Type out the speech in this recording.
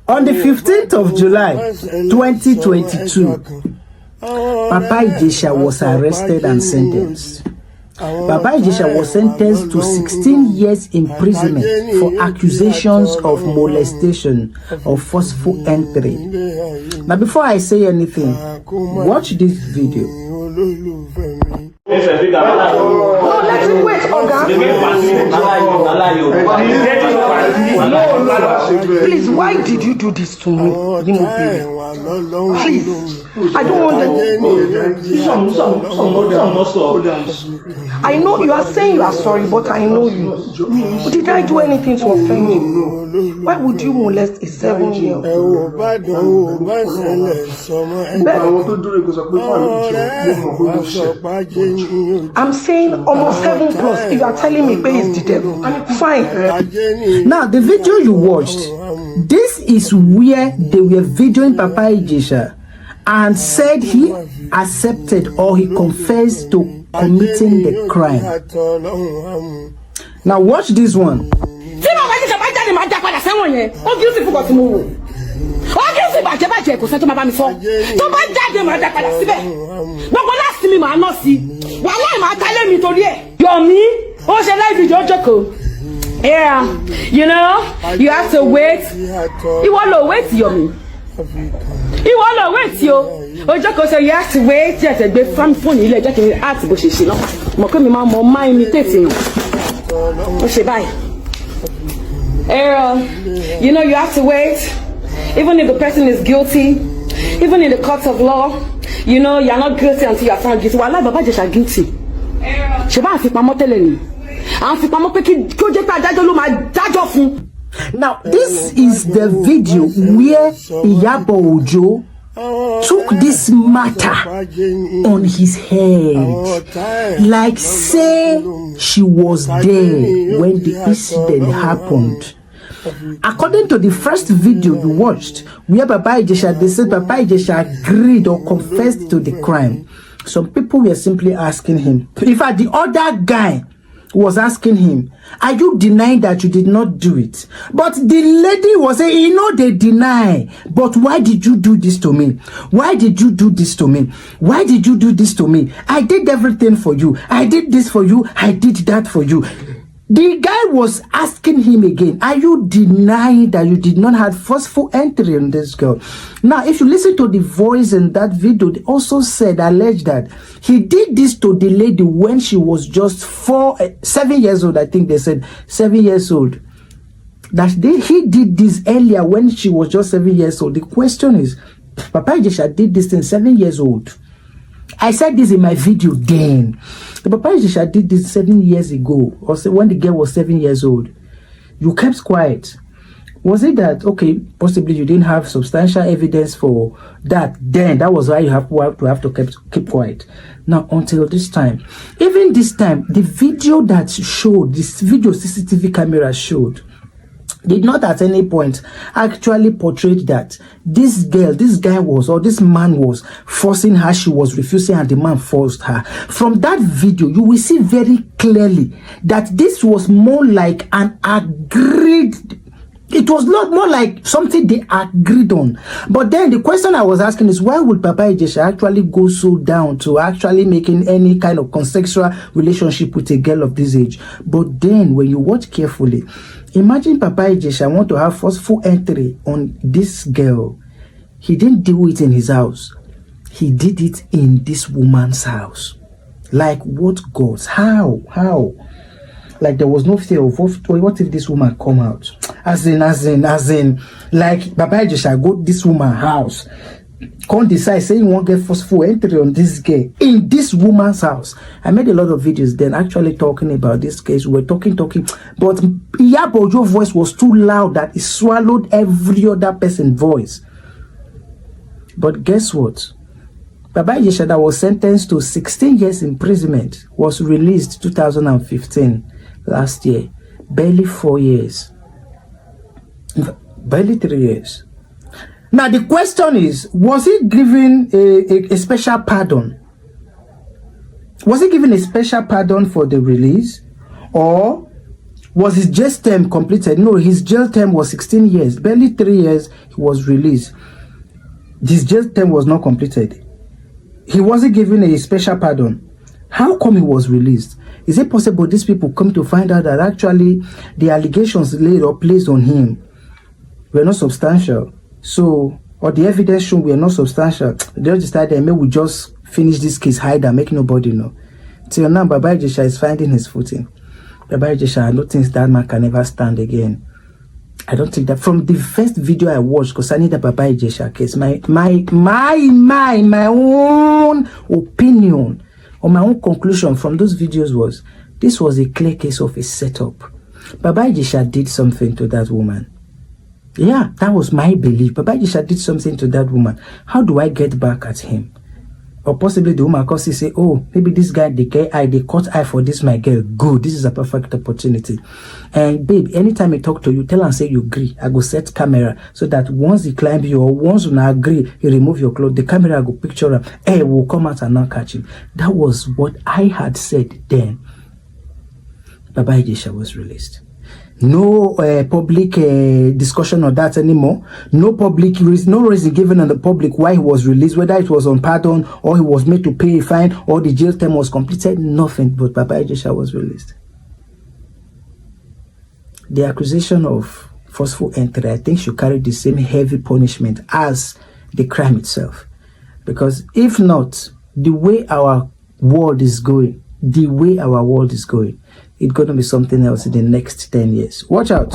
On the 15th of July, 2022, Papa Ijesha was arrested and sentenced. Papa Ijesha was sentenced to 16 years imprisonment for accusations of molestation or forceful entry. Now, before I say anything, watch this video. No, let him wait, Oga. Please, why did you do this to me? Please, I don't want that. I know you are saying you are sorry, but I know you. Did I do anything to offend you? Why would you molest a 7-year-old? I'm saying almost 7 plus. If you are telling me pay is the devil, fine. Now, the video you watched, this is where they were videoing Papa Ijesha and said he accepted or he confessed to committing the crime. Now, watch this one. Yeah, you know, you have to wait. You want to wait, Yomi. You want to wait, yo. Ojoko, so you have to wait. Just a bit from phone. You let me ask, but she's not. Mokomi, mama, imitating. Okay, bye. You know, you have to wait. Even if the person is guilty, even in the court of law, you know, you're not guilty until you're found guilty. Wallah, Baba just guilty. Sheba, if I'm not telling you. Now, this is the video where Iyabo took this matter on his head, like say she was there when the incident happened. According to the first video you watched, where Papa Ijesha, they said Papa Ijesha agreed or confessed to the crime. Some people were simply asking him. In fact, the other guy was asking him, are you denying that you did not do it? But the lady was saying, you know, they deny. But why did you do this to me? Why did you do this to me? Why did you do this to me? I did everything for you. I did this for you. I did that for you. The guy was asking him again, are you denying that you did not have forceful entry on this girl? Now, if you listen to the voice in that video, they also said, alleged that he did this to the lady when she was just 7 years old. I think they said 7 years old. That he did this earlier when she was just 7 years old. The question is, Papa Ijesha did this in 7 years old. I said this in my video then. The Papa Ijesha did this 7 years ago, or when the girl was 7 years old. You kept quiet. Was it that, okay, possibly you didn't have substantial evidence for that then? That was why you have to keep quiet. Now, until this time, even this time, the video that showed, this video CCTV camera showed, did not at any point actually portray that this guy was, or this man was forcing her, she was refusing and the man forced her. From that video, you will see very clearly that this was more like an agreed, it was not more like something they agreed on. But then the question I was asking is, why would Papa Ijesha actually go so down to actually making any kind of consensual relationship with a girl of this age? But then when you watch carefully, imagine Papa Ijesha want to have forceful entry on this girl. He didn't do it in his house. He did it in this woman's house. Like what gods? How? Like there was no fear of what if this woman come out? As in, like Papa Ijesha go this woman's house, can't decide say you won't get forceful entry on this girl in this woman's house. I made a lot of videos then actually talking about this case. We were talking, but Iyabo voice was too loud that it swallowed every other person's voice. But guess what? Papa Ijesha, that was sentenced to 16 years imprisonment, was released 2015 last year. Barely 4 years. Barely 3 years. Now the question is, was he given a special pardon? Was he given a special pardon for the release? Or Was his jail term completed? No, his jail term was 16 years. Barely 3 years, he was released. His jail term was not completed. He wasn't given a special pardon. How come he was released? Is it possible these people come to find out that actually the allegations laid or placed on him were not substantial? So, or the evidence shown were not substantial. They just decided, maybe we just finish this case, hide and make nobody know. Till now, Baba Ijesha is finding his footing. Baba Ijesha, I don't think that man can ever stand again. I don't think that. From the first video I watched concerning the Baba Ijesha case, my own opinion or my own conclusion from those videos was, this was a clear case of a setup. Baba Ijesha did something to that woman. Yeah, that was my belief. Baba Ijesha did something to that woman. How do I get back at him? Or possibly the woman cause say, oh, maybe this guy, they caught eye for this, my girl. Good, this is a perfect opportunity. And babe, anytime I talk to you, tell and say you agree. I go set camera so that once he climb you or once you agree, you remove your clothes, the camera go picture him. Hey, we'll come out and not catch him. That was what I had said then. Baba Ijesha was released. No public discussion on that anymore. No reason given on the public why he was released, whether it was on pardon or he was made to pay a fine or the jail term was completed. Nothing, but Baba Ijesha was released. The accusation of forceful entry, I think, should carry the same heavy punishment as the crime itself. Because if not, the way our world is going, it's going to be something else in the next 10 years. Watch out.